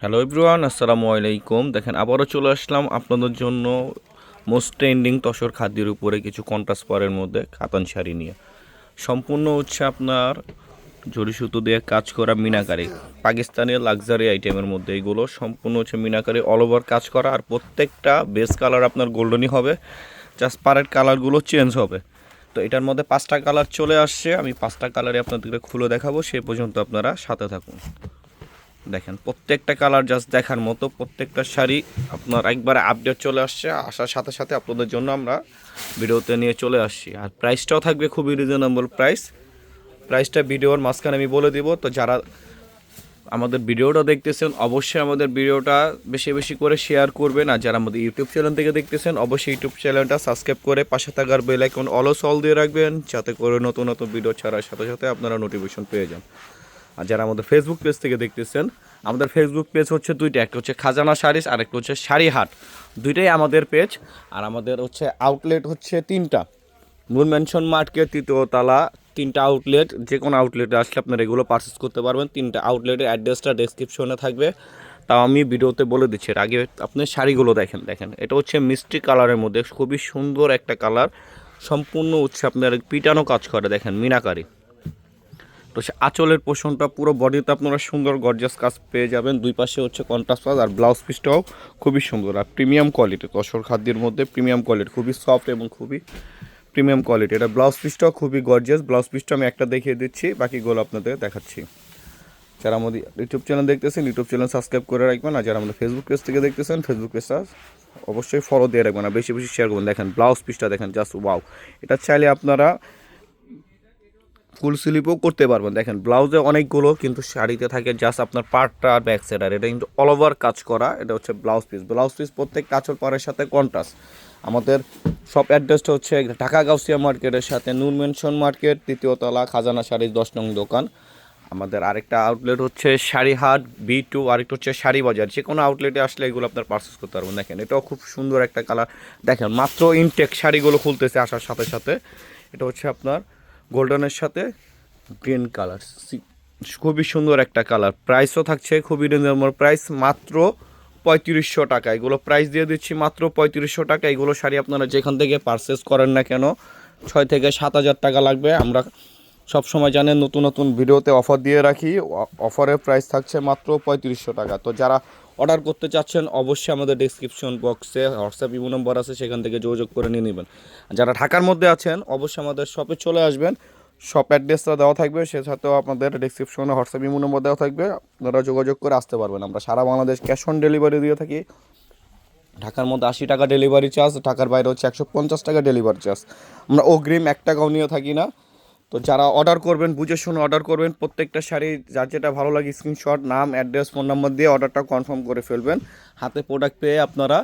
Hello everyone, আসসালামু আলাইকুম। দেখেন আবারও চলে আসলাম আপনাদের জন্য মোস্ট ট্রেন্ডিং তসর খাদ্যের উপরে কিছু কন্ট্রাস্ট পাড়ের মধ্যে কাতান শাড়ি নিয়ে। সম্পূর্ণ হচ্ছে আপনার জরি সুতো দিয়ে কাজ করা মিনাকারি, পাকিস্তানি লাক্সারি আইটেমের মধ্যে এগুলো সম্পূর্ণ হচ্ছে মিনাকারি অল ওভার কাজ করা। আর প্রত্যেকটা বেস কালার আপনার গোল্ডেনই হবে, জাস্ট পাড়ের কালারগুলো চেঞ্জ হবে। তো এটার মধ্যে 5টা কালার চলে আসছে, আমি 5টা কালারে আপনাদেরকে খুলে দেখাবো, সে পর্যন্ত আপনারা সাথে থাকুন। দেখেন প্রত্যেকটা কালার জাস্ট দেখার মতো, প্রত্যেকটা শাড়ি আপনার একবারে আপডেট চলে আসছে। আসার সাথে সাথে আপনাদের জন্য আমরা ভিডিওতে নিয়ে চলে আসছি। আর প্রাইসটাও থাকবে খুবই রিজনেবল প্রাইসটা ভিডিওর মাঝখানে আমি বলে দিব। তো যারা আমাদের ভিডিওটা দেখতেছেন অবশ্যই আমাদের ভিডিওটা বেশি বেশি করে শেয়ার করবেন। আর যারা আমাদের ইউটিউব চ্যানেল থেকে দেখতেছেন অবশ্যই ইউটিউব চ্যানেলটা সাবস্ক্রাইব করে পাশে থাকার বেল আইকন অল দিয়ে রাখবেন, যাতে করে নতুন নতুন ভিডিও ছাড়ার সাথে সাথে আপনারা নোটিফিকেশন পেয়ে যান। আর যারা আমাদের ফেসবুক পেজ থেকে দেখতেছেন, আমাদের ফেসবুক পেজ হচ্ছে দুইটা, একটা হচ্ছে খাজানা শাড়িস আর একটা হচ্ছে শাড়ি হাট, দুইটাই আমাদের পেজ। আর আমাদের হচ্ছে আউটলেট হচ্ছে 3টা, নূর ম্যানশন মার্কেট 3য় তলা, 3টা আউটলেট। যে কোনো আউটলেটে আসলে আপনারা এগুলো পারচেস করতে পারবেন। 3টা আউটলেটের অ্যাড্রেসটা ডেসক্রিপশনে থাকবে, তাও আমি ভিডিওতে বলে দিচ্ছি। এর আগে আপনি শাড়িগুলো দেখেন এটা হচ্ছে মিষ্টি কালারের মধ্যে খুবই সুন্দর একটা কালার, সম্পূর্ণ হচ্ছে আপনার পিটানো কাজ করে, দেখেন মিনাকারি। তো সে আঁচলের পোষণটা পুরো বডিতে আপনারা সুন্দর গর্জিয়াস কাজ পেয়ে যাবেন। দুই পাশে হচ্ছে কন্ট্রাস্ট কাজ, আর ব্লাউজ পিসটাও খুবই সুন্দর আর প্রিমিয়াম কোয়ালিটি। তসর খাদ্যের মধ্যে প্রিমিয়াম কোয়ালিটি, খুবই সফট এবং খুবই প্রিমিয়াম কোয়ালিটি। এটা ব্লাউজ পিসটাও খুবই গর্জিয়াস। ব্লাউজ পিসটা আমি একটা দেখিয়ে দিচ্ছি, বাকিগুলো আপনাদের দেখাচ্ছি। যারা আমাদের ইউটিউব চ্যানেল দেখতেছেন ইউটিউব চ্যানেল সাবস্ক্রাইব করে রাখবেন। আর যারা আমাদের ফেসবুক পেজ থেকে দেখতেছেন ফেসবুক পেজটা অবশ্যই ফলো দিয়ে রাখবেন আর বেশি বেশি শেয়ার করবেন। দেখেন ব্লাউজ পিসটা দেখেন, জাস্ট ওয়াও। এটা চাইলে আপনারা ফুল স্লিপও করতে পারবেন। দেখেন ব্লাউজে অনেকগুলো, কিন্তু শাড়িতে থাকে জাস্ট আপনার পার্টটা আর ব্যাক সাইড। আর এটা কিন্তু অল ওভার কাজ করা, এটা হচ্ছে ব্লাউজ পিস প্রত্যেক কাঁচল পাড়ের সাথে কন্ট্রাস্ট। আমাদের সব অ্যাড্রেসটা হচ্ছে ঢাকা গাউসিয়া মার্কেটের সাথে নূর ম্যানশন মার্কেট, 3য় তলা, খাজানা শাড়ির 10 নং দোকান। আমাদের আরেকটা আউটলেট হচ্ছে শাড়িহাট B2, আরেকটা হচ্ছে শাড়ি বাজার। যে কোনো আউটলেটে আসলে এগুলো আপনার পারচেস করতে পারবেন। দেখেন এটাও খুব সুন্দর একটা কালার, দেখেন মাত্র ইনটেক শাড়িগুলো খুলতেছে আসার সাথে সাথে। এটা হচ্ছে আপনার গোল্ডেনের সাথে গ্রিন কালার, খুবই সুন্দর একটা কালার। প্রাইসও থাকছে খুবই রিজনেবল প্রাইস, মাত্র 3500 টাকা। এগুলো প্রাইস দিয়ে দিচ্ছি মাত্র 3500 টাকা। এগুলো শাড়ি আপনারা যেখান থেকে পারচেস করেন না কেন 6 থেকে 7 হাজার টাকা লাগবে। আমরা সব সময় জানেন নতুন নতুন ভিডিওতে অফার দিয়ে রাখি, অফারের প্রাইস থাকছে মাত্র 3500 টাকা। তো যারা অর্ডার করতে চাচ্ছেন অবশ্যই আমাদের ডেসক্রিপশন বক্সে হোয়াটসঅ্যাপ ইমো নম্বর আছে, সেখান থেকে যোগাযোগ করে নিয়ে নেবেন। যারা ঢাকার মধ্যে আছেন অবশ্যই আমাদের শপে চলে আসবেন, শপ অ্যাড্রেসটা দেওয়া থাকবে, সে সাথেও আপনাদের ডেসক্রিপশনে হোয়াটসঅ্যাপ ইমো নম্বর দেওয়া থাকবে, আপনারা যোগাযোগ করে আসতে পারবেন। আমরা সারা বাংলাদেশ ক্যাশ অন ডেলিভারি দিয়ে থাকি। ঢাকার মধ্যে 80 টাকা ডেলিভারি চার্জ, ঢাকার বাইরে হচ্ছে 150 টাকা ডেলিভারি চার্জ। আমরা অগ্রিম 1 টাকাও নিয়ে থাকি না। তো যারা অর্ডার করবেন বুঝে শুনে অর্ডার করবেন। প্রত্যেকটা শাড়ি যার যেটা ভালো লাগে স্ক্রিনশট, নাম, অ্যাড্রেস, ফোন নাম্বার দিয়ে অর্ডারটা কনফার্ম করে ফেলবেন। হাতে প্রোডাক্ট পেয়ে আপনারা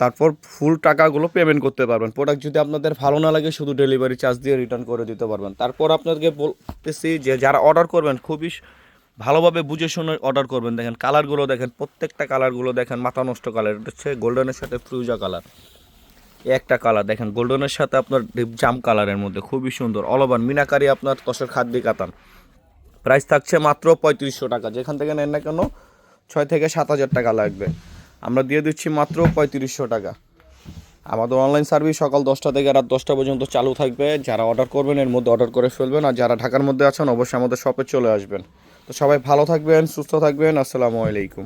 তারপর ফুল টাকাগুলো পেমেন্ট করতে পারবেন। প্রোডাক্ট যদি আপনাদের ভালো না লাগে শুধু ডেলিভারি চার্জ দিয়ে রিটার্ন করে দিতে পারবেন। তারপর আপনাদেরকে বলতেছি যে যারা অর্ডার করবেন খুবই ভালোভাবে বুঝে শুনে অর্ডার করবেন। দেখেন কালারগুলো দেখেন, প্রত্যেকটা কালারগুলো দেখেন মাথা নষ্ট কালার। এটা হচ্ছে গোল্ডেনের সাথে ফ্রুজা কালার, একটা কালার দেখেন গোল্ডেনের সাথে আপনার ডিপ জাম কালারের মধ্যে খুবই সুন্দর অল ওভার মিনাকারি আপনার তসর খাদ্যি কাতান। প্রাইস থাকছে মাত্র 3500 টাকা। যেখান থেকে নেন না কেন 6 থেকে 7 হাজার টাকা লাগবে, আমরা দিয়ে দিচ্ছি মাত্র 3500 টাকা। আমাদের অনলাইন সার্ভিস সকাল 10টা থেকে রাত 10টা পর্যন্ত চালু থাকবে। যারা অর্ডার করবেন এর মধ্যে অর্ডার করে ফেলবেন। আর যারা ঢাকার মধ্যে আছেন অবশ্যই আমাদের শপে চলে আসবেন। তো সবাই ভালো থাকবেন, সুস্থ থাকবেন, আসসালামু আলাইকুম।